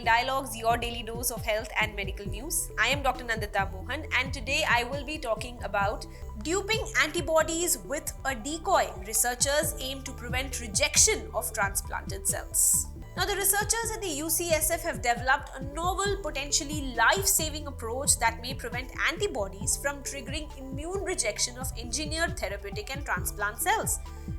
Medical Dialogues, your daily dose of health and medical news. I am Dr. Nandita Mohan, and today I will be talking about duping antibodies with a decoy. Researchers aim to prevent rejection of transplanted cells. Now, the researchers at the UCSF have developed a novel, potentially life-saving approach that may prevent antibodies from triggering immune rejection of engineered therapeutic and transplant cells.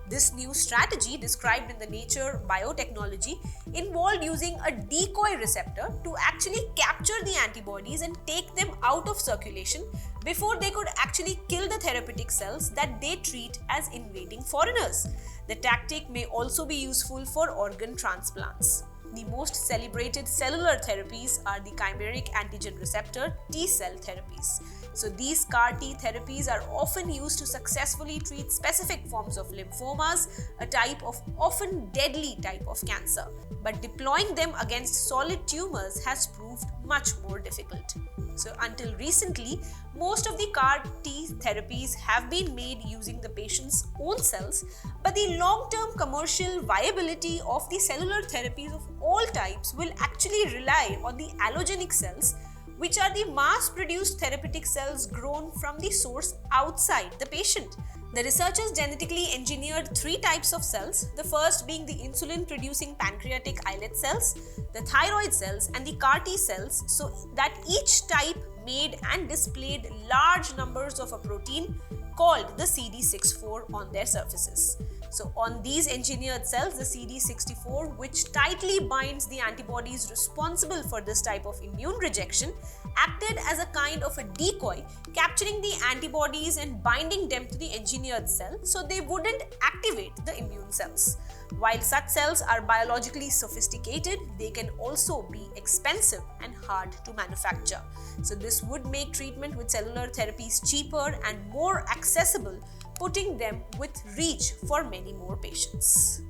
This new strategy, described in the Nature Biotechnology, involved using a decoy receptor to actually capture the antibodies and take them out of circulation before they could actually kill the therapeutic cells that they treat as invading foreigners. The tactic may also be useful for organ transplants. The most celebrated cellular therapies are the chimeric antigen receptor T-cell therapies. So these CAR T therapies are often used to successfully treat specific forms of lymphomas, a type of often deadly type of cancer. But deploying them against solid tumors has proved much more difficult. So until recently, most of the CAR T therapies have been made using the patient's own cells, but the long-term commercial viability of the cellular therapies of all types will actually rely on the allogenic cells, which are the mass-produced therapeutic cells grown from the source outside the patient. The researchers genetically engineered three types of cells, the first being the insulin-producing pancreatic islet cells, the thyroid cells, and the CAR T cells, so that each type made and displayed large numbers of a protein called the CD64 on their surfaces. So on these engineered cells, the CD64, which tightly binds the antibodies responsible for this type of immune rejection, acted as a kind of a decoy, capturing the antibodies and binding them to the engineered cell so they wouldn't activate the immune cells. While such cells are biologically sophisticated, they can also be expensive and hard to manufacture. So this would make treatment with cellular therapies cheaper and more accessible, putting them with reach for many more patients.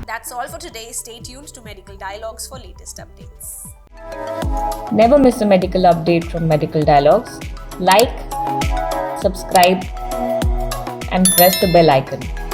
That's all for today. Stay tuned to Medical Dialogues for latest updates. Never miss a medical update from Medical Dialogues. Like, subscribe, and press the bell icon.